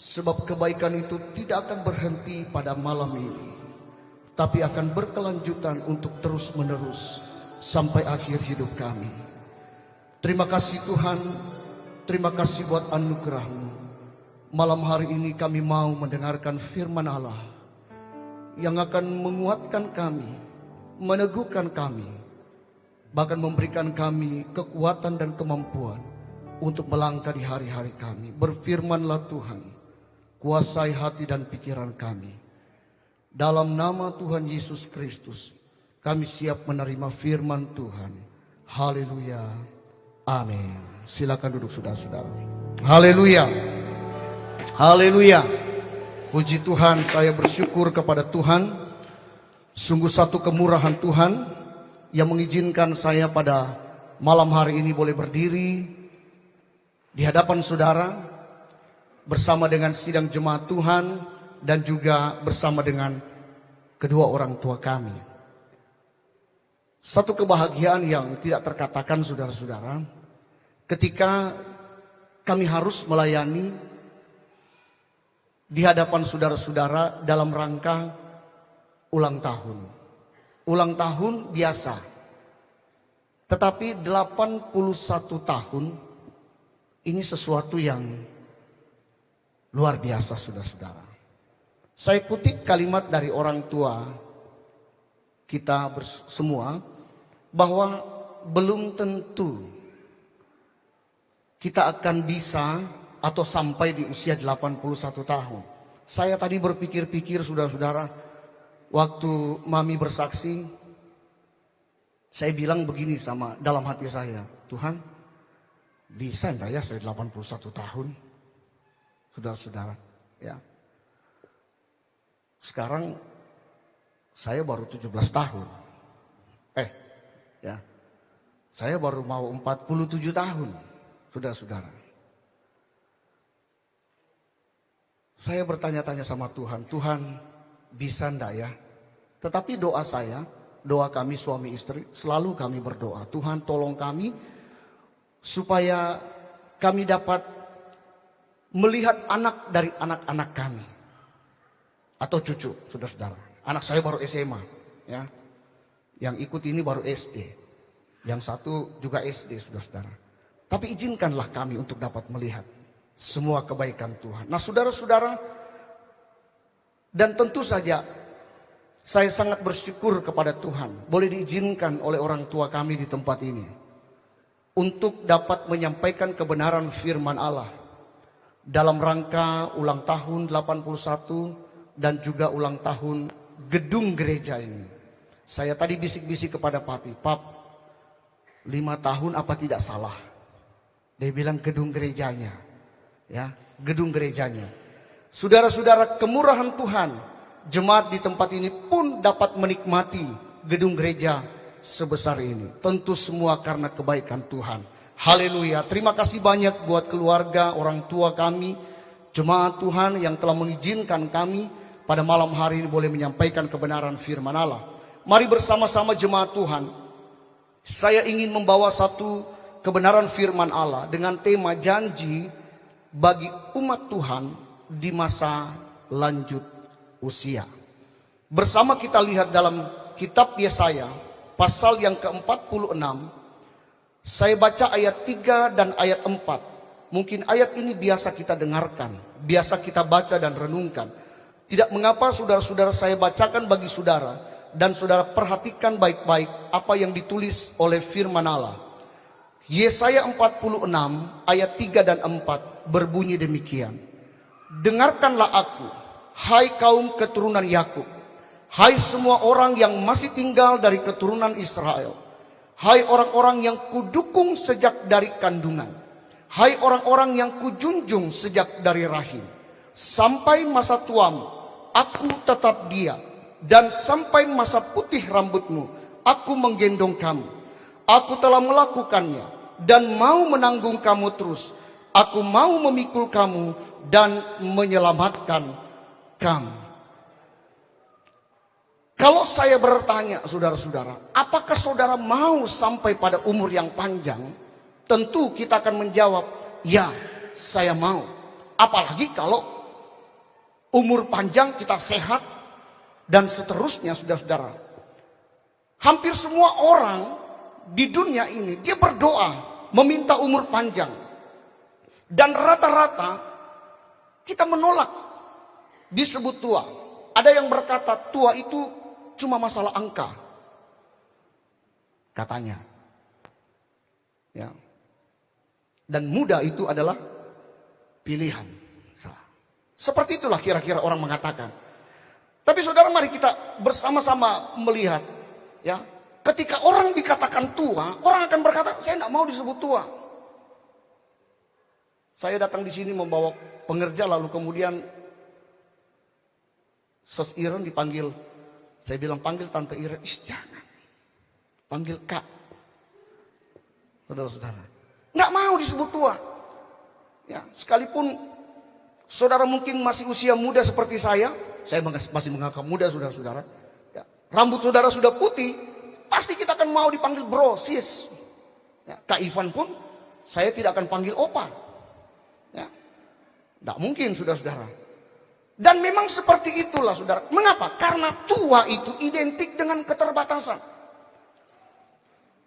Sebab kebaikan itu tidak akan berhenti pada malam ini, tapi akan berkelanjutan untuk terus-menerus sampai akhir hidup kami. Terima kasih Tuhan, terima kasih buat anugerah-Mu. Malam hari ini kami mau mendengarkan firman Allah yang akan menguatkan kami, meneguhkan kami, bahkan memberikan kami kekuatan dan kemampuan untuk melangkah di hari-hari kami. Berfirmanlah Tuhan, kuasai hati dan pikiran kami. Dalam nama Tuhan Yesus Kristus, kami siap menerima firman Tuhan. Haleluya. Amin. Silakan duduk saudara-saudara. Haleluya. Haleluya. Puji Tuhan, saya bersyukur kepada Tuhan. Sungguh satu kemurahan Tuhan yang mengizinkan saya pada malam hari ini boleh berdiri di hadapan saudara bersama dengan sidang jemaat Tuhan dan juga bersama dengan kedua orang tua kami. Satu kebahagiaan yang tidak terkatakan saudara-saudara ketika kami harus melayani di hadapan saudara-saudara dalam rangka ulang tahun. Ulang tahun biasa. Tetapi 81 tahun ini sesuatu yang luar biasa saudara-saudara. Saya kutip kalimat dari orang tua kita semua bahwa belum tentu kita akan bisa atau sampai di usia 81 tahun. Saya tadi berpikir-pikir saudara-saudara, waktu Mami bersaksi, saya bilang begini sama dalam hati saya, Tuhan, bisa enggak ya saya 81 tahun? Saudara-saudara, ya. Sekarang saya baru 17 tahun. Ya. Saya baru mau 47 tahun, saudara-saudara. Saya bertanya-tanya sama Tuhan, Tuhan bisa enggak ya? Tetapi doa saya, doa kami suami istri, selalu kami berdoa, Tuhan tolong kami supaya kami dapat melihat anak dari anak-anak kami. Atau cucu, saudara-saudara. Anak saya baru SMA, ya. Yang ikut ini baru SD. Yang satu juga SD, saudara-saudara. Tapi izinkanlah kami untuk dapat melihat semua kebaikan Tuhan. Nah saudara-saudara, dan tentu saja saya sangat bersyukur kepada Tuhan. Boleh diizinkan oleh orang tua kami di tempat ini untuk dapat menyampaikan kebenaran firman Allah dalam rangka ulang tahun 81 dan juga ulang tahun gedung gereja ini. Saya tadi bisik-bisik kepada papi, Pap, 5 tahun apa tidak salah? Dia bilang gedung gerejanya. Ya, gedung gerejanya. Saudara-saudara, kemurahan Tuhan, jemaat di tempat ini pun dapat menikmati gedung gereja sebesar ini. Tentu semua karena kebaikan Tuhan. Haleluya. Terima kasih banyak buat keluarga, orang tua kami, jemaat Tuhan yang telah mengizinkan kami pada malam hari ini boleh menyampaikan kebenaran firman Allah. Mari bersama-sama jemaat Tuhan. Saya ingin membawa satu kebenaran firman Allah dengan tema janji bagi umat Tuhan di masa lanjut usia. Bersama kita lihat dalam kitab Yesaya pasal yang ke-46. Saya baca ayat 3 dan ayat 4. Mungkin ayat ini biasa kita dengarkan, biasa kita baca dan renungkan. Tidak mengapa saudara-saudara saya bacakan bagi saudara dan saudara perhatikan baik-baik apa yang ditulis oleh firman Allah. Yesaya 46 ayat 3 dan 4 berbunyi demikian. Dengarkanlah aku, hai kaum keturunan Yakub, hai semua orang yang masih tinggal dari keturunan Israel, hai orang-orang yang kudukung sejak dari kandungan, hai orang-orang yang kujunjung sejak dari rahim. Sampai masa tuamu, aku tetap dia, dan sampai masa putih rambutmu, aku menggendong kamu. Aku telah melakukannya dan mau menanggung kamu terus. Aku mau memikul kamu dan menyelamatkan kamu. Kalau saya bertanya saudara-saudara, apakah saudara mau sampai pada umur yang panjang? Tentu kita akan menjawab, ya saya mau. Apalagi kalau umur panjang, kita sehat, dan seterusnya, saudara-saudara. Hampir semua orang di dunia ini, dia berdoa, meminta umur panjang. Dan rata-rata, kita menolak disebut tua. Ada yang berkata, tua itu cuma masalah angka. Katanya. Ya. Dan muda itu adalah pilihan. Seperti itulah kira-kira orang mengatakan. Tapi saudara, mari kita bersama-sama melihat. Ya, ketika orang dikatakan tua, orang akan berkata, saya tidak mau disebut tua. Saya datang di sini membawa pengerja, lalu kemudian Sos Iren dipanggil. Saya bilang, panggil Tante Iren. Jangan. Panggil Kak. Saudara-saudara. Nggak mau disebut tua. Ya, sekalipun saudara mungkin masih usia muda seperti saya masih menganggap muda, saudara-saudara. Ya, rambut saudara sudah putih, pasti kita akan mau dipanggil bro, sis. Ya, Kak Ivan pun saya tidak akan panggil opa. Ya, nggak mungkin, saudara-saudara. Dan memang seperti itulah, saudara. Mengapa? Karena tua itu identik dengan keterbatasan.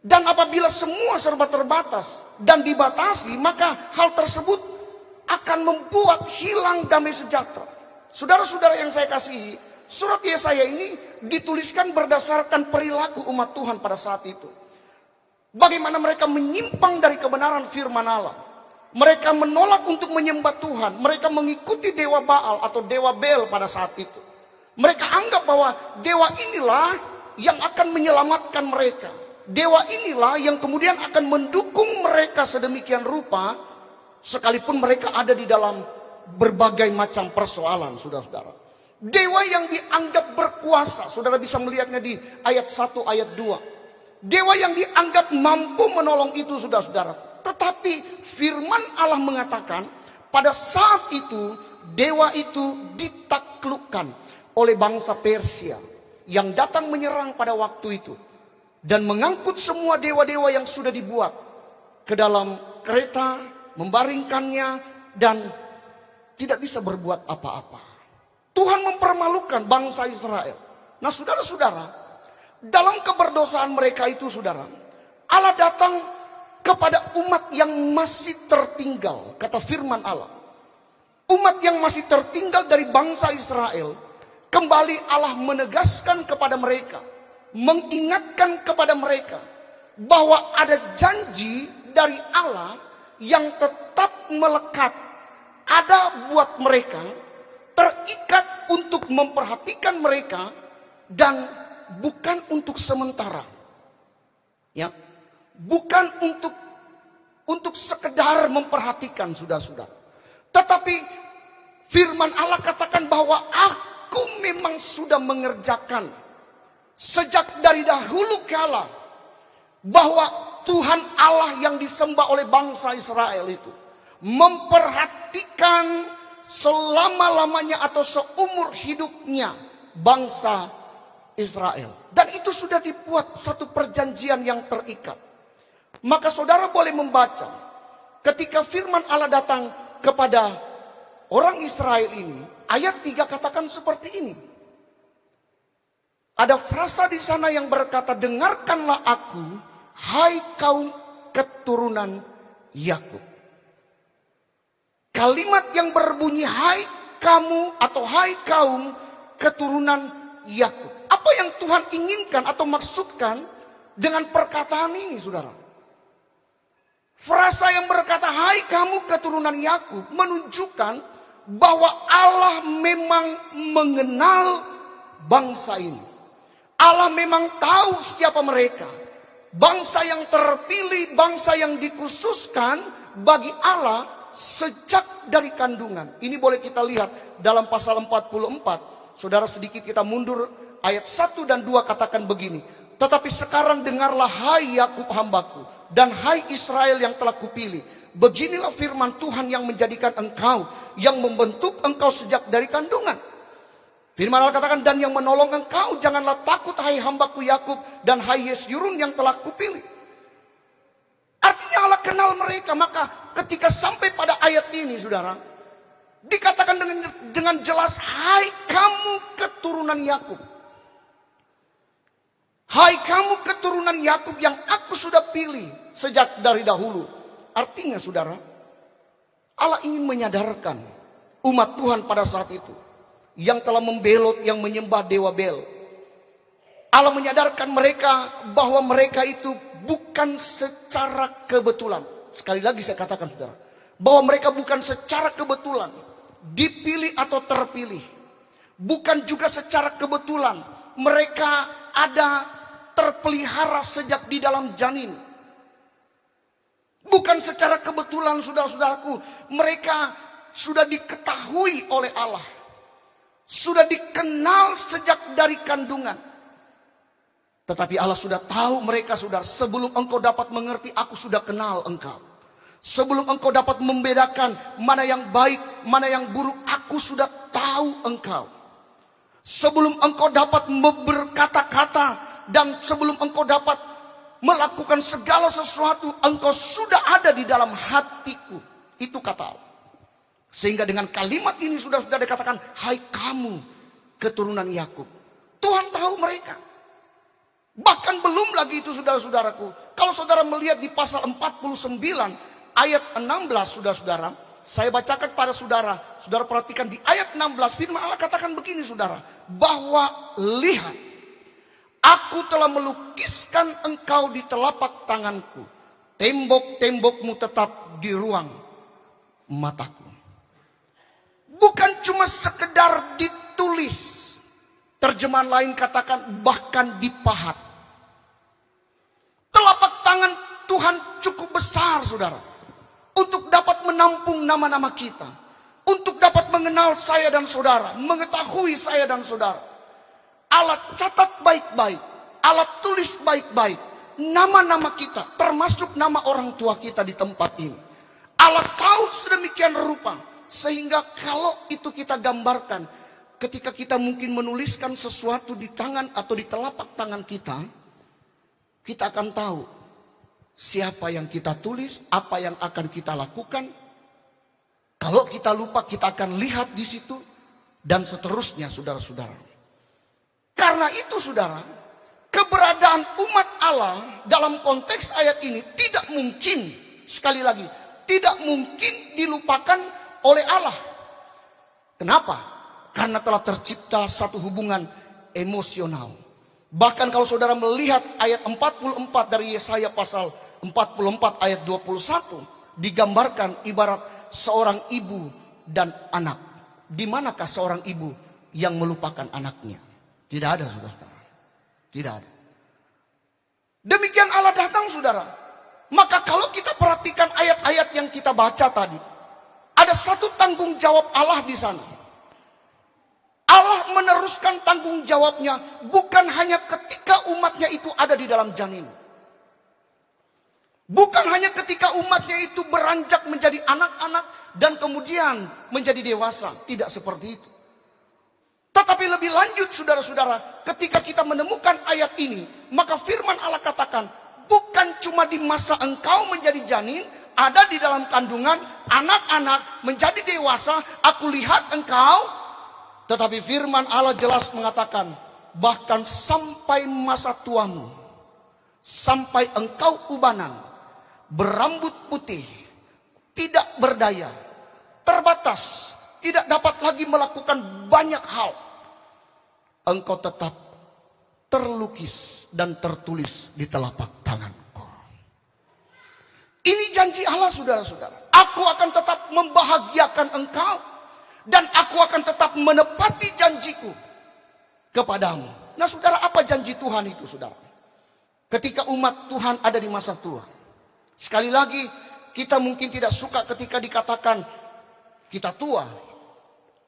Dan apabila semua serba terbatas dan dibatasi, maka hal tersebut akan membuat hilang damai sejahtera. Saudara-saudara yang saya kasihi, surat Yesaya ini dituliskan berdasarkan perilaku umat Tuhan pada saat itu. Bagaimana mereka menyimpang dari kebenaran firman Allah. Mereka menolak untuk menyembah Tuhan. Mereka mengikuti dewa Baal atau dewa Bel pada saat itu. Mereka anggap bahwa dewa inilah yang akan menyelamatkan mereka. Dewa inilah yang kemudian akan mendukung mereka sedemikian rupa, sekalipun mereka ada di dalam berbagai macam persoalan, saudara-saudara. Dewa yang dianggap berkuasa, saudara bisa melihatnya di ayat 1, ayat 2. Dewa yang dianggap mampu menolong itu, saudara-saudara. Tetapi firman Allah mengatakan, pada saat itu, dewa itu ditaklukkan oleh bangsa Persia yang datang menyerang pada waktu itu. Dan mengangkut semua dewa-dewa yang sudah dibuat ke dalam kereta, membaringkannya, dan tidak bisa berbuat apa-apa. Tuhan mempermalukan bangsa Israel. Nah, saudara-saudara, dalam keberdosaan mereka itu, saudara, Allah datang kepada umat yang masih tertinggal, kata firman Allah. Umat yang masih tertinggal dari bangsa Israel, kembali Allah menegaskan kepada mereka, mengingatkan kepada mereka bahwa ada janji dari Allah yang tetap melekat, ada buat mereka, terikat untuk memperhatikan mereka, dan bukan untuk sementara. Ya, bukan untuk sekedar memperhatikan, saudara-saudara. Tetapi firman Allah katakan bahwa aku memang sudah mengerjakan sejak dari dahulu kala, bahwa Tuhan Allah yang disembah oleh bangsa Israel itu memperhatikan selama-lamanya atau seumur hidupnya bangsa Israel. Dan itu sudah dibuat satu perjanjian yang terikat. Maka saudara boleh membaca ketika firman Allah datang kepada orang Israel ini, ayat 3 katakan seperti ini. Ada frasa di sana yang berkata, dengarkanlah aku, hai kaum keturunan Yakub. Kalimat yang berbunyi, hai kamu atau hai kaum keturunan Yakub. Apa yang Tuhan inginkan atau maksudkan dengan perkataan ini, saudara? Frasa yang berkata, hai kamu keturunan Yakub, menunjukkan bahwa Allah memang mengenal bangsa ini. Allah memang tahu siapa mereka. Bangsa yang terpilih, bangsa yang dikhususkan bagi Allah sejak dari kandungan. Ini boleh kita lihat dalam pasal 44. Saudara, sedikit kita mundur, ayat 1 dan 2 katakan begini. Tetapi sekarang dengarlah hai Yakub hambaku, dan hai Israel yang telah kupilih. Beginilah firman Tuhan yang menjadikan engkau, yang membentuk engkau sejak dari kandungan. Firman Allah katakan, dan yang menolong engkau, janganlah takut hai hambaku Yakub, dan hai Yesyurun yang telah kupilih. Artinya Allah kenal mereka. Maka ketika sampai pada ayat ini, saudara, dikatakan dengan dengan jelas, hai kamu keturunan Yakub. Hai kamu keturunan Yakub yang aku sudah pilih sejak dari dahulu. Artinya saudara, Allah ingin menyadarkan umat Tuhan pada saat itu yang telah membelot, yang menyembah dewa Bel. Allah menyadarkan mereka bahwa mereka itu bukan secara kebetulan. Sekali lagi saya katakan saudara, bahwa mereka bukan secara kebetulan dipilih atau terpilih. Bukan juga secara kebetulan mereka ada terpelihara sejak di dalam janin. Bukan secara kebetulan saudara-saudaraku, mereka sudah diketahui oleh Allah. Sudah dikenal sejak dari kandungan. Tetapi Allah sudah tahu mereka saudara, sebelum engkau dapat mengerti, aku sudah kenal engkau. Sebelum engkau dapat membedakan mana yang baik, mana yang buruk, aku sudah tahu engkau. Sebelum engkau dapat berkata-kata dan sebelum engkau dapat melakukan segala sesuatu, engkau sudah ada di dalam hatiku. Itu kata Allah. Sehingga dengan kalimat ini sudah dikatakan, hai kamu keturunan Yakub. Tuhan tahu mereka. Bahkan belum lagi itu saudara-saudaraku. Kalau saudara melihat di pasal 49 ayat 16 saudara-saudara, saya bacakan pada saudara. Saudara perhatikan di ayat 16 firman Allah katakan begini saudara, bahwa lihat, aku telah melukiskan engkau di telapak tanganku. Tembok-tembokmu tetap di ruang mataku. Bukan cuma sekedar ditulis. Terjemahan lain katakan bahkan dipahat. Telapak tangan Tuhan cukup besar saudara. Untuk dapat menampung nama-nama kita. Untuk dapat mengenal saya dan saudara. Mengetahui saya dan saudara. Allah catat baik-baik. Allah tulis baik-baik. Nama-nama kita. Termasuk nama orang tua kita di tempat ini. Allah tahu sedemikian rupa. Sehingga kalau itu kita gambarkan. Ketika kita mungkin menuliskan sesuatu di tangan atau di telapak tangan kita. Kita akan tahu. Siapa yang kita tulis. Apa yang akan kita lakukan. Kalau kita lupa kita akan lihat di situ. Dan seterusnya saudara-saudara. Karena itu saudara, keberadaan umat Allah dalam konteks ayat ini tidak mungkin, sekali lagi, tidak mungkin dilupakan oleh Allah. Kenapa? Karena telah tercipta satu hubungan emosional. Bahkan kalau saudara melihat ayat 44 dari Yesaya pasal 44 ayat 21, digambarkan ibarat seorang ibu dan anak. Di manakah seorang ibu yang melupakan anaknya? Tidak ada saudara-saudara. Tidak ada. Demikian Allah datang saudara. Maka kalau kita perhatikan ayat-ayat yang kita baca tadi. Ada satu tanggung jawab Allah di sana. Allah meneruskan tanggung jawabnya. Bukan hanya ketika umatnya itu ada di dalam janin. Bukan hanya ketika umatnya itu beranjak menjadi anak-anak. Dan kemudian menjadi dewasa. Tidak seperti itu. Tetapi lebih lanjut saudara-saudara, ketika kita menemukan ayat ini, maka firman Allah katakan, bukan cuma di masa engkau menjadi janin, ada di dalam kandungan, anak-anak menjadi dewasa, aku lihat engkau, tetapi firman Allah jelas mengatakan, bahkan sampai masa tuamu, sampai engkau ubanan, berambut putih, tidak berdaya, terbatas, tidak dapat lagi melakukan banyak hal. Engkau tetap terlukis dan tertulis di telapak tanganku. Ini janji Allah saudara-saudara. Aku akan tetap membahagiakan engkau. Dan aku akan tetap menepati janjiku kepadamu. Nah saudara, apa janji Tuhan itu saudara? Ketika umat Tuhan ada di masa tua. Sekali lagi, kita mungkin tidak suka ketika dikatakan kita tua.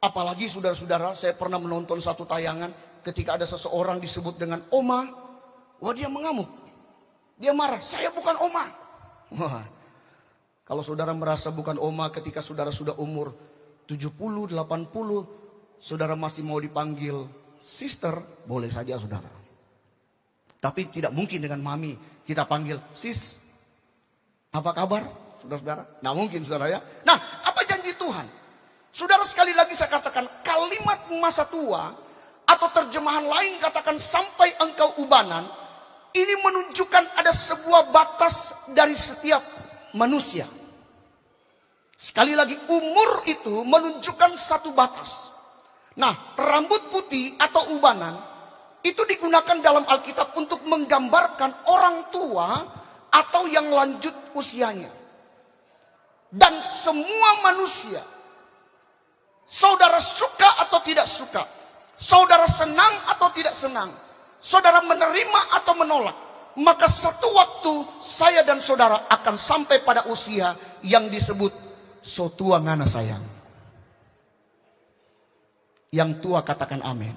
Apalagi saudara-saudara, saya pernah menonton satu tayangan ketika ada seseorang disebut dengan Oma. Wah, dia mengamuk. Dia marah, saya bukan Oma. Wah, kalau saudara merasa bukan Oma ketika saudara sudah umur 70, 80, saudara masih mau dipanggil sister, boleh saja saudara. Tapi tidak mungkin dengan mami kita panggil sis. Apa kabar saudara-saudara? Nah mungkin saudara ya. Nah, apa janji Tuhan? Saudara, sekali lagi saya katakan, kalimat masa tua atau terjemahan lain katakan sampai engkau ubanan, ini menunjukkan ada sebuah batas dari setiap manusia. Sekali lagi, umur itu menunjukkan satu batas. Nah, rambut putih atau ubanan itu digunakan dalam Alkitab untuk menggambarkan orang tua atau yang lanjut usianya. Dan semua manusia, saudara suka atau tidak suka, saudara senang atau tidak senang, saudara menerima atau menolak, maka satu waktu saya dan saudara akan sampai pada usia yang disebut so tua ngana sayang. Yang tua katakan amin.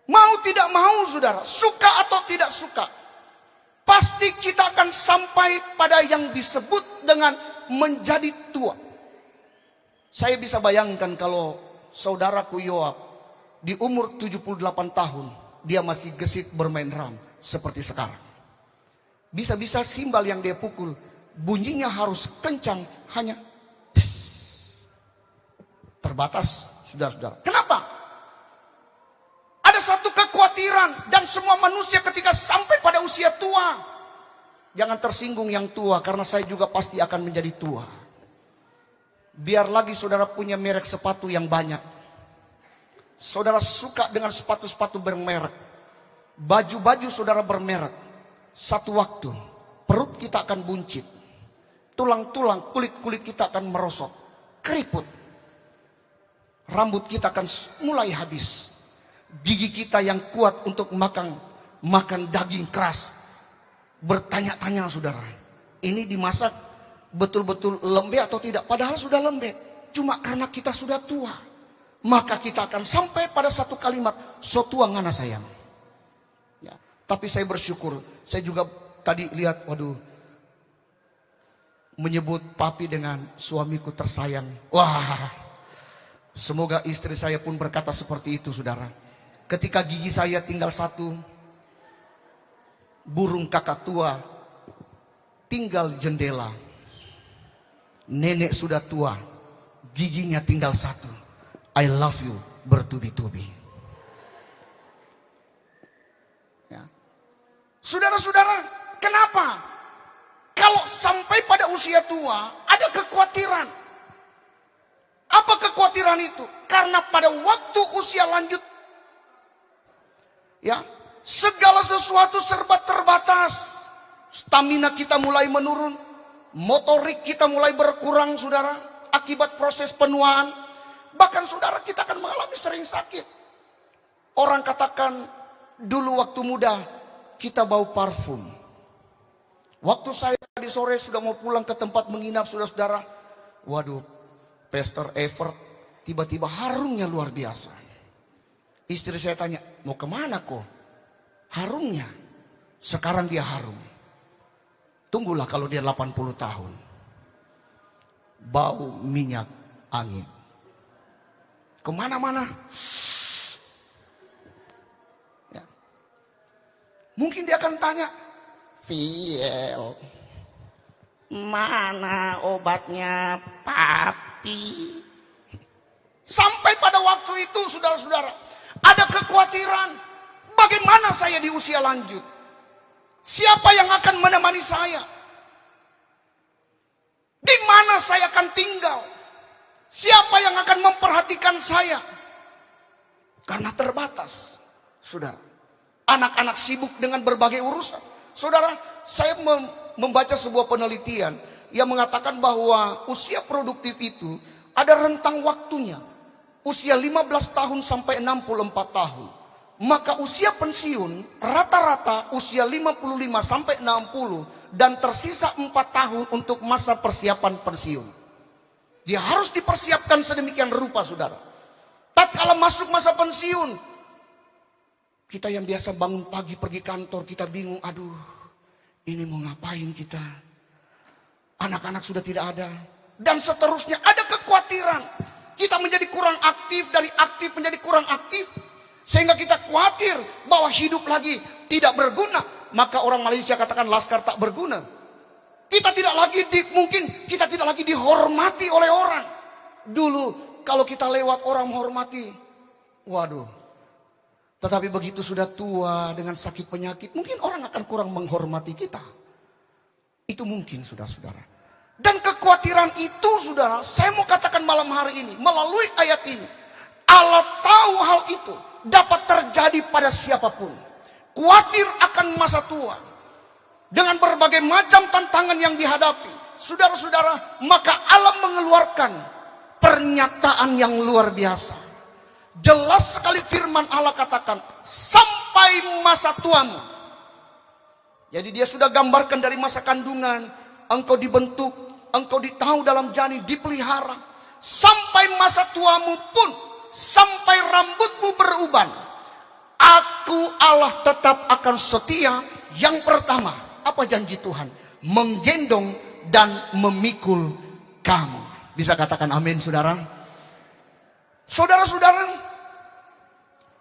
Mau tidak mau saudara, suka atau tidak suka, pasti kita akan sampai pada yang disebut dengan menjadi tua. Saya bisa bayangkan kalau saudaraku Yoab di umur 78 tahun, dia masih gesit bermain drum seperti sekarang. Bisa-bisa simbal yang dia pukul, bunyinya harus kencang, hanya terbatas, saudara-saudara. Kenapa? Ada satu kekhawatiran dan semua manusia ketika sampai pada usia tua. Jangan tersinggung yang tua, karena saya juga pasti akan menjadi tua. Biar lagi saudara punya merek sepatu yang banyak. Saudara suka dengan sepatu-sepatu bermerek. Baju-baju saudara bermerek. Satu waktu perut kita akan buncit. Tulang-tulang, kulit-kulit kita akan merosot. Keriput. Rambut kita akan mulai habis. Gigi kita yang kuat untuk makan daging keras. Bertanya-tanya saudara, ini dimasak betul-betul lembek atau tidak? Padahal sudah lembek. Cuma karena kita sudah tua. Maka kita akan sampai pada satu kalimat, so tua ngana sayang. Ya, tapi saya bersyukur. Saya juga tadi lihat, waduh, menyebut papi dengan suamiku tersayang. Wah, semoga istri saya pun berkata seperti itu saudara. Ketika gigi saya tinggal satu, burung kakak tua tinggal jendela. Nenek sudah tua, giginya tinggal satu. I love you bertubi-tubi. Ya. Saudara-saudara, kenapa? Kalau sampai pada usia tua, ada kekhawatiran. Apa kekhawatiran itu? Karena pada waktu usia lanjut, ya, segala sesuatu serba terbatas. Stamina kita mulai menurun, motorik kita mulai berkurang, saudara, akibat proses penuaan. Bahkan saudara, kita akan mengalami sering sakit. Orang katakan dulu waktu muda kita bau parfum. Waktu saya di sore sudah mau pulang ke tempat menginap, saudara-saudara, waduh, Pastor Evert tiba-tiba harumnya luar biasa. Istri saya tanya, mau kemana kok? Harumnya. Sekarang dia harum. Tunggulah kalau dia 80 tahun. Bau minyak angin. Kemana-mana. Ya. Mungkin dia akan tanya, Viel, mana obatnya papi? Sampai pada waktu itu, saudara-saudara, ada kekhawatiran. Bagaimana saya di usia lanjut? Siapa yang akan menemani saya? Di mana saya akan tinggal? Siapa yang akan memperhatikan saya? Karena terbatas, saudara. Anak-anak sibuk dengan berbagai urusan. Saudara, saya membaca sebuah penelitian yang mengatakan bahwa usia produktif itu ada rentang waktunya. Usia 15 tahun sampai 64 tahun. Maka usia pensiun rata-rata usia 55 sampai 60 dan tersisa 4 tahun untuk masa persiapan pensiun. Dia harus dipersiapkan sedemikian rupa, saudara. Tatkala masuk masa pensiun, kita yang biasa bangun pagi pergi kantor, kita bingung, aduh, ini mau ngapain kita? Anak-anak sudah tidak ada. Dan seterusnya, ada kekhawatiran. Kita menjadi kurang aktif, dari aktif menjadi kurang aktif. Sehingga kita khawatir bahwa hidup lagi tidak berguna. Maka orang Malaysia katakan laskar tak berguna. Mungkin kita tidak lagi dihormati oleh orang. Dulu kalau kita lewat orang menghormati, waduh. Tetapi begitu sudah tua dengan sakit penyakit, mungkin orang akan kurang menghormati kita. Itu mungkin, saudara-saudara. Dan kekhawatiran itu, saudara, saya mau katakan malam hari ini, melalui ayat ini, Allah tahu hal itu dapat terjadi pada siapapun. Khawatir akan masa tua, dengan berbagai macam tantangan yang dihadapi. Saudara-saudara, maka Allah mengeluarkan pernyataan yang luar biasa. Jelas sekali firman Allah katakan, sampai masa tuamu. Jadi dia sudah gambarkan dari masa kandungan, engkau dibentuk, engkau ditahu dalam janin, dipelihara. Sampai masa tuamu pun, sampai rambutmu beruban, aku Allah tetap akan setia. Yang pertama, apa janji Tuhan? Menggendong dan memikul kamu. Bisa katakan amin, saudara? Saudara-saudara,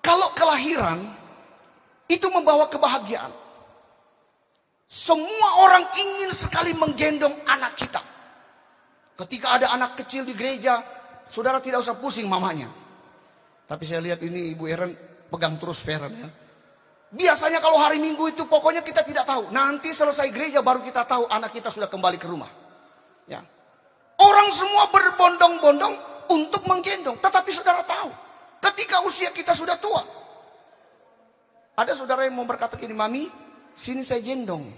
kalau kelahiran itu membawa kebahagiaan. Semua orang ingin sekali menggendong anak kita. Ketika ada anak kecil di gereja, saudara tidak usah pusing mamanya. Tapi saya lihat ini Ibu Eren pegang terus Feren ya. Biasanya kalau hari Minggu itu pokoknya kita tidak tahu. Nanti selesai gereja baru kita tahu anak kita sudah kembali ke rumah. Ya. Orang semua berbondong-bondong untuk menggendong. Tetapi saudara tahu, ketika usia kita sudah tua. Ada saudara yang mau berkata gini, Mami, sini saya gendong.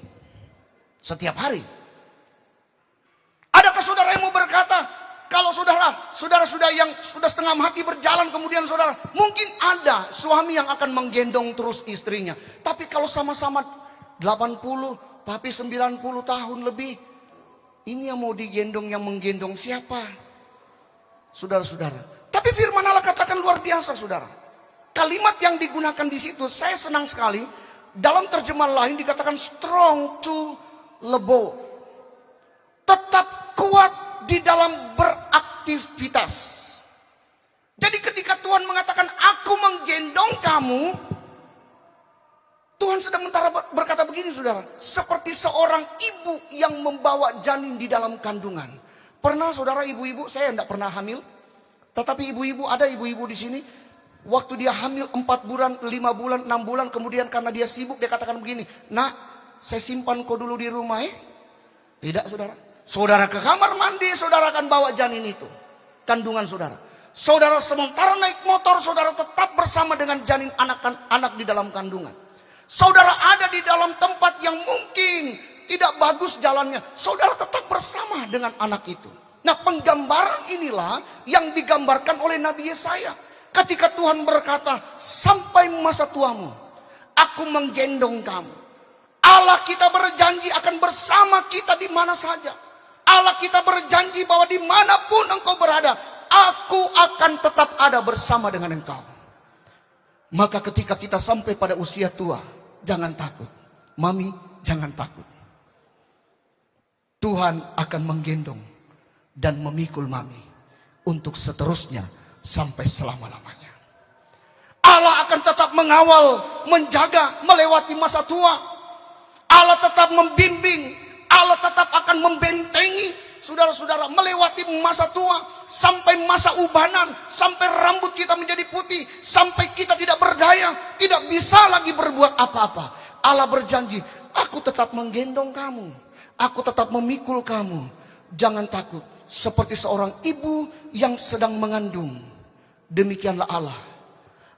Setiap hari. Adakah saudara yang mau berkata, kalau saudara sudah yang sudah setengah mati berjalan, kemudian saudara, mungkin ada suami yang akan menggendong terus istrinya. Tapi kalau sama-sama 80, papi 90 tahun lebih, ini yang mau digendong, yang menggendong siapa? Saudara-saudara. Tapi firman Allah katakan luar biasa, saudara. Kalimat yang digunakan di situ, saya senang sekali. Dalam terjemahan lain dikatakan strong to lebo. Tetap kuat di dalam beraktivitas. Jadi ketika Tuhan mengatakan aku menggendong kamu, Tuhan sedang berkata begini, saudara, seperti seorang ibu yang membawa janin di dalam kandungan. Pernah saudara ibu-ibu, saya tidak pernah hamil, tetapi ibu-ibu, ada ibu-ibu di sini, waktu dia hamil 4 bulan, 5 bulan, 6 bulan, kemudian karena dia sibuk dia katakan begini, nak, saya simpan kau dulu di rumah ya. Tidak, saudara. Saudara ke kamar mandi, saudara akan bawa janin itu. Kandungan saudara. Saudara sementara naik motor, saudara tetap bersama dengan janin anak di dalam kandungan. Saudara ada di dalam tempat yang mungkin tidak bagus jalannya. Saudara tetap bersama dengan anak itu. Nah, penggambaran inilah yang digambarkan oleh Nabi Yesaya. Ketika Tuhan berkata, sampai masa tuamu, aku menggendong kamu. Allah kita berjanji akan bersama kita di mana saja. Allah kita berjanji bahwa dimanapun engkau berada, aku akan tetap ada bersama dengan engkau. Maka ketika kita sampai pada usia tua, jangan takut. Mami, jangan takut. Tuhan akan menggendong dan memikul mami untuk seterusnya sampai selama-lamanya. Allah akan tetap mengawal, menjaga, melewati masa tua. Allah tetap membimbing, Allah tetap akan membentengi saudara-saudara melewati masa tua, sampai masa ubanan, sampai rambut kita menjadi putih, sampai kita tidak berdaya, tidak bisa lagi berbuat apa-apa. Allah berjanji, aku tetap menggendong kamu, aku tetap memikul kamu. Jangan takut, seperti seorang ibu yang sedang mengandung. Demikianlah Allah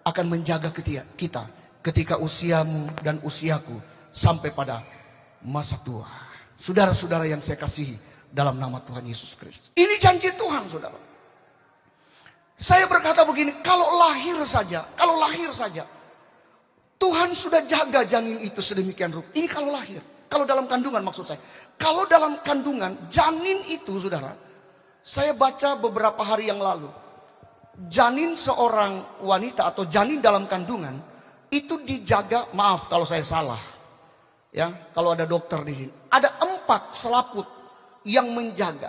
akan menjaga kita ketika usiamu dan usiaku sampai pada masa tua. Saudara-saudara yang saya kasihi dalam nama Tuhan Yesus Kristus. Ini janji Tuhan, saudara. Saya berkata begini, kalau lahir saja, Tuhan sudah jaga janin itu sedemikian rupa. Ini kalau lahir, kalau dalam kandungan maksud saya. Kalau dalam kandungan, janin itu, saudara, saya baca beberapa hari yang lalu. Janin seorang wanita atau janin dalam kandungan, itu dijaga, maaf kalau saya salah. Ya, kalau ada dokter di sini, ada 4 selaput yang menjaga.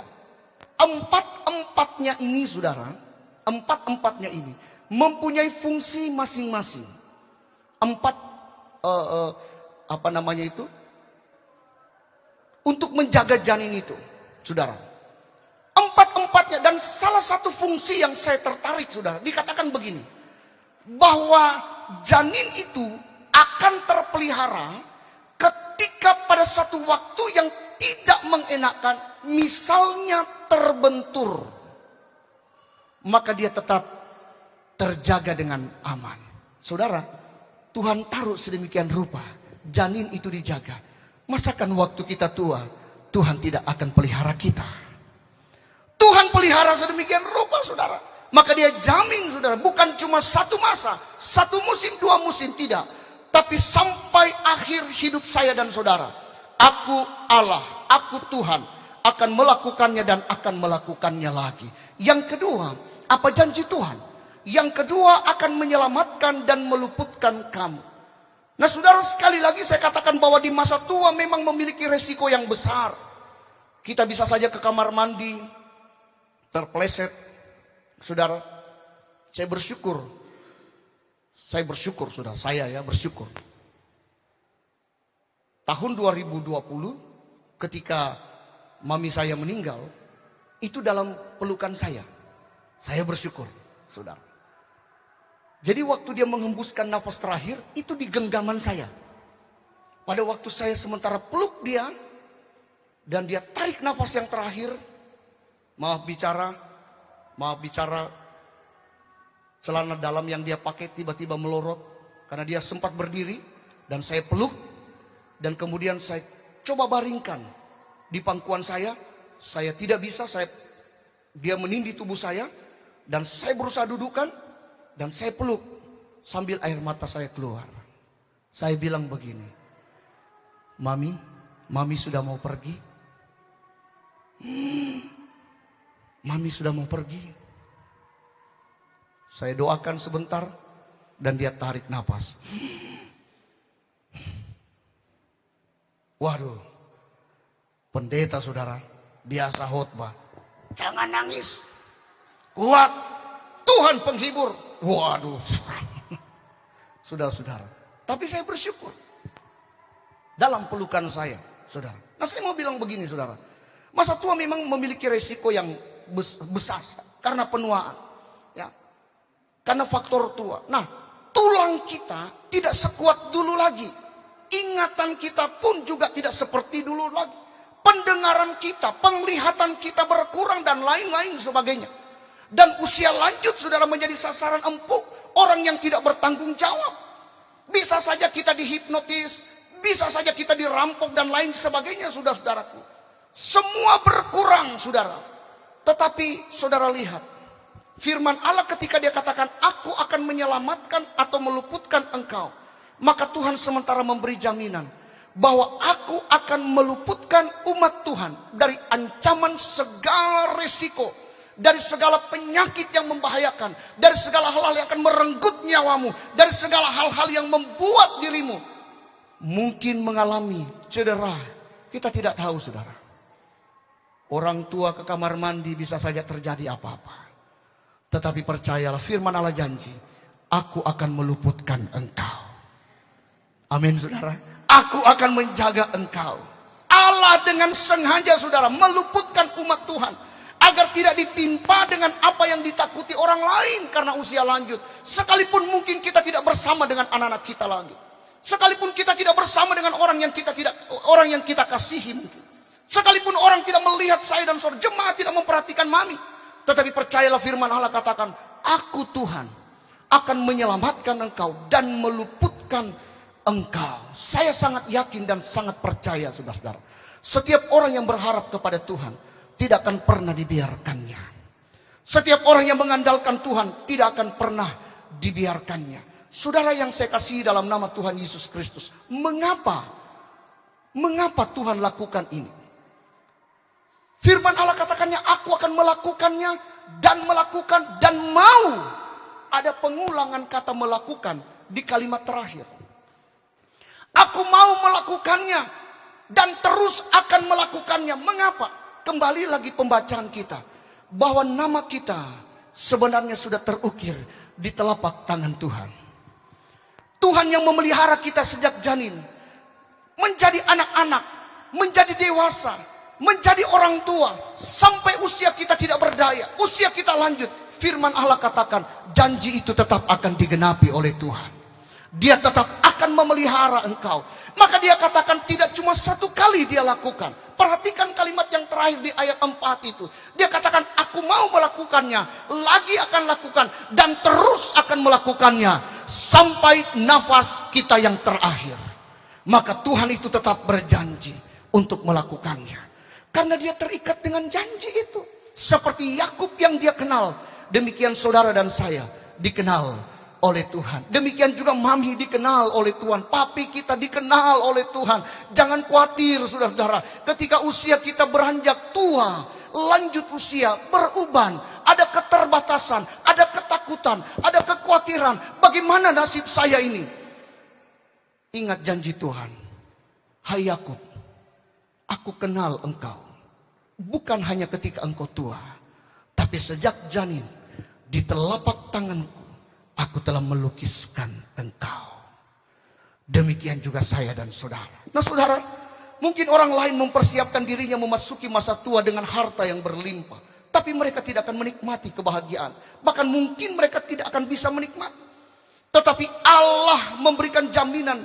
4-4-nya ini, saudara, 4-4-nya ini mempunyai fungsi masing-masing. 4 apa namanya itu? untuk menjaga janin itu, saudara. Empat-empatnya, dan salah satu fungsi yang saya tertarik, saudara, dikatakan begini, bahwa janin itu akan terpelihara ketika pada satu waktu yang tidak mengenakan, misalnya terbentur, maka dia tetap terjaga dengan aman. Saudara, Tuhan taruh sedemikian rupa, janin itu dijaga. Masakan waktu kita tua, Tuhan tidak akan pelihara kita. Tuhan pelihara sedemikian rupa, saudara. Maka dia jamin, saudara, bukan cuma satu masa, satu musim, dua musim, tidak. Tapi sampai akhir hidup saya dan saudara, aku Allah, aku Tuhan, akan melakukannya dan akan melakukannya lagi. Yang kedua, apa janji Tuhan? Yang kedua, akan menyelamatkan dan meluputkan kamu. Nah, saudara, sekali lagi saya katakan bahwa di masa tua memang memiliki resiko yang besar. Kita bisa saja ke kamar mandi, terpleset. Saudara, saya bersyukur, saudara, saya bersyukur. Tahun 2020, ketika mami saya meninggal, itu dalam pelukan saya. Saya bersyukur, saudara. Jadi waktu dia menghembuskan nafas terakhir, itu di genggaman saya. Pada waktu saya sementara peluk dia, dan dia tarik nafas yang terakhir, maaf bicara, celana dalam yang dia pakai tiba-tiba melorot, karena dia sempat berdiri, dan saya peluk, dan kemudian saya coba baringkan di pangkuan saya tidak bisa, dia menindih tubuh saya, dan saya berusaha dudukkan, dan saya peluk sambil air mata saya keluar. Saya bilang begini, Mami sudah mau pergi. Mami sudah mau pergi. Saya doakan sebentar, dan dia tarik napas. Waduh, pendeta, saudara, biasa khotbah, jangan nangis, kuat, Tuhan penghibur. Waduh, saudara-saudara. Tapi saya bersyukur dalam pelukan saya, saudara. Nah, saya mau bilang begini, saudara. Masa tua memang memiliki resiko yang besar karena penuaan, ya, karena faktor tua. Nah, tulang kita tidak sekuat dulu lagi. Ingatan kita pun juga tidak seperti dulu lagi. Pendengaran kita, penglihatan kita berkurang dan lain-lain sebagainya. Dan usia lanjut, saudara, menjadi sasaran empuk orang yang tidak bertanggung jawab. Bisa saja kita dihipnotis, bisa saja kita dirampok dan lain sebagainya, saudara-saudaraku. Semua berkurang, saudara. Tetapi saudara lihat, firman Allah ketika dia katakan, aku akan menyelamatkan atau meluputkan engkau. Maka Tuhan sementara memberi jaminan bahwa aku akan meluputkan umat Tuhan dari ancaman segala resiko, dari segala penyakit yang membahayakan, dari segala hal-hal yang akan merenggut nyawamu, dari segala hal-hal yang membuat dirimu mungkin mengalami cedera. Kita tidak tahu, saudara. Orang tua ke kamar mandi bisa saja terjadi apa-apa. Tetapi percayalah, firman Allah janji, aku akan meluputkan engkau. Amin, saudara. Aku akan menjaga engkau. Allah dengan sengaja, saudara, meluputkan umat Tuhan agar tidak ditimpa dengan apa yang ditakuti orang lain karena usia lanjut. Sekalipun mungkin kita tidak bersama dengan anak-anak kita lagi. Sekalipun kita tidak bersama dengan orang yang kita kasihi mungkin. Sekalipun orang tidak melihat saya dan saudara, jemaat tidak memperhatikan mami. Tetapi percayalah, firman Allah katakan, aku Tuhan akan menyelamatkan engkau dan meluputkan engkau. Saya sangat yakin dan sangat percaya, saudara-saudara. Setiap orang yang berharap kepada Tuhan tidak akan pernah dibiarkannya. Setiap orang yang mengandalkan Tuhan tidak akan pernah dibiarkannya. Saudara yang saya kasihi dalam nama Tuhan Yesus Kristus, mengapa Tuhan lakukan ini? Firman Allah katakannya, aku akan melakukannya dan melakukan dan mau. Ada pengulangan kata melakukan di kalimat terakhir. Aku mau melakukannya dan terus akan melakukannya. Mengapa? Kembali lagi pembacaan kita, bahwa nama kita sebenarnya sudah terukir di telapak tangan Tuhan. Tuhan yang memelihara kita sejak janin, menjadi anak-anak, menjadi dewasa, menjadi orang tua, sampai usia kita tidak berdaya, usia kita lanjut, firman Allah katakan, janji itu tetap akan digenapi oleh Tuhan. Dia tetap akan memelihara engkau. Maka dia katakan tidak cuma satu kali dia lakukan. Perhatikan kalimat yang terakhir di ayat 4 itu. Dia katakan, aku mau melakukannya, lagi akan lakukan, dan terus akan melakukannya sampai nafas kita yang terakhir. Maka Tuhan itu tetap berjanji untuk melakukannya. Karena dia terikat dengan janji itu. Seperti Yakub yang dia kenal, demikian saudara dan saya dikenal oleh Tuhan. Demikian juga mami dikenal oleh Tuhan. Papi kita dikenal oleh Tuhan. Jangan khawatir saudara-saudara. Ketika usia kita beranjak tua, lanjut usia, beruban, ada keterbatasan, ada ketakutan, ada kekhawatiran. Bagaimana nasib saya ini? Ingat janji Tuhan. Hai Yakub, aku kenal engkau. Bukan hanya ketika engkau tua, tapi sejak janin di telapak tanganku aku telah melukiskan engkau. Demikian juga saya dan saudara. Nah saudara, mungkin orang lain mempersiapkan dirinya memasuki masa tua dengan harta yang berlimpah. Tapi mereka tidak akan menikmati kebahagiaan. Bahkan mungkin mereka tidak akan bisa menikmati. Tetapi Allah memberikan jaminan,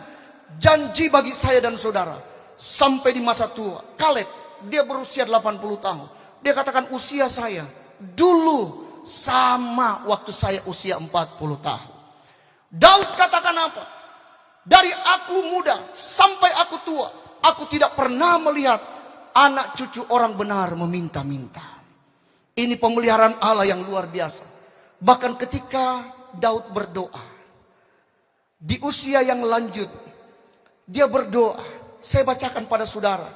janji bagi saya dan saudara. Sampai di masa tua. Kaleb, dia berusia 80 tahun. Dia katakan usia saya dulu sama waktu saya usia 40 tahun. Daud katakan apa? Dari aku muda sampai aku tua, aku tidak pernah melihat anak cucu orang benar meminta-minta. Ini pemeliharaan Allah yang luar biasa. Bahkan ketika Daud berdoa, di usia yang lanjut, dia berdoa. Saya bacakan pada saudara.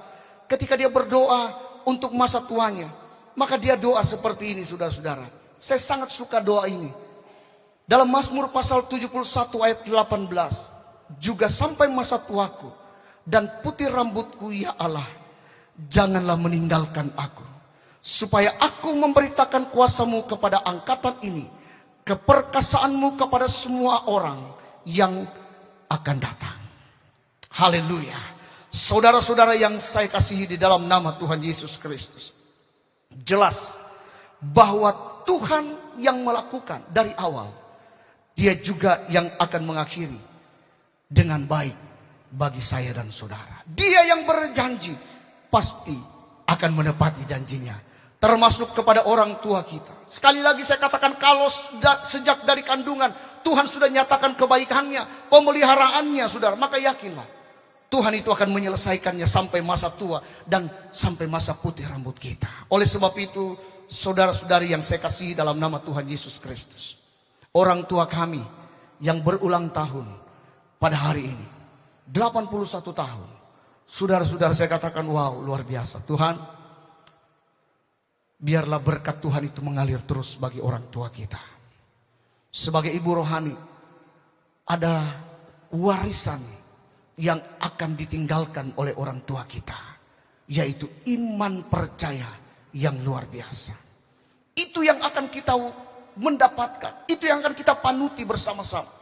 Ketika dia berdoa untuk masa tuanya, maka dia doa seperti ini saudara-saudara. Saya sangat suka doa ini. Dalam Mazmur pasal 71 ayat 18. Juga sampai masa tuaku dan putih rambutku ya Allah, janganlah meninggalkan aku. Supaya aku memberitakan kuasamu kepada angkatan ini, keperkasaanmu kepada semua orang yang akan datang. Haleluya. Saudara-saudara yang saya kasihi di dalam nama Tuhan Yesus Kristus. Jelas bahwa Tuhan yang melakukan dari awal, dia juga yang akan mengakhiri dengan baik bagi saya dan saudara. Dia yang berjanji pasti akan menepati janjinya, termasuk kepada orang tua kita. Sekali lagi saya katakan, kalau sejak dari kandungan Tuhan sudah nyatakan kebaikannya, pemeliharaannya saudara, maka yakinlah Tuhan itu akan menyelesaikannya sampai masa tua dan sampai masa putih rambut kita. Oleh sebab itu, saudara-saudari yang saya kasihi dalam nama Tuhan Yesus Kristus, orang tua kami yang berulang tahun pada hari ini, 81 tahun. Saudara-saudara saya katakan, wow, luar biasa. Tuhan, biarlah berkat Tuhan itu mengalir terus bagi orang tua kita. Sebagai ibu rohani, ada warisan yang akan ditinggalkan oleh orang tua kita, yaitu iman percaya yang luar biasa. Itu yang akan kita mendapatkan, itu yang akan kita panuti bersama-sama.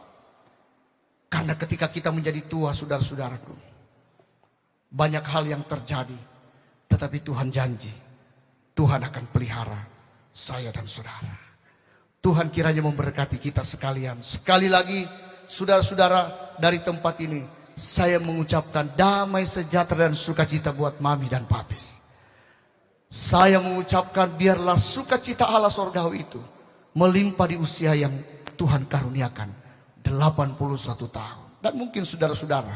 Karena ketika kita menjadi tua, saudara-saudaraku, banyak hal yang terjadi, tetapi Tuhan janji, Tuhan akan pelihara saya dan saudara. Tuhan kiranya memberkati kita sekalian. Sekali lagi, saudara-saudara, dari tempat ini saya mengucapkan damai sejahtera dan sukacita buat mami dan papi. Saya mengucapkan biarlah sukacita Allah sorgawi itu melimpah di usia yang Tuhan karuniakan, 81 tahun. Dan mungkin saudara-saudara,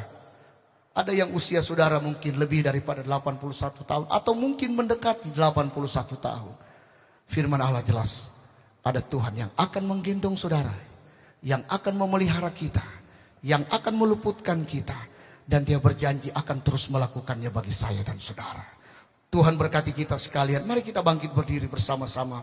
ada yang usia saudara mungkin lebih daripada 81 tahun, atau mungkin mendekati 81 tahun. Firman Allah jelas, ada Tuhan yang akan menggendong saudara, yang akan memelihara kita, yang akan meluputkan kita, dan dia berjanji akan terus melakukannya bagi saya dan saudara. Tuhan berkati kita sekalian. Mari kita bangkit berdiri bersama-sama.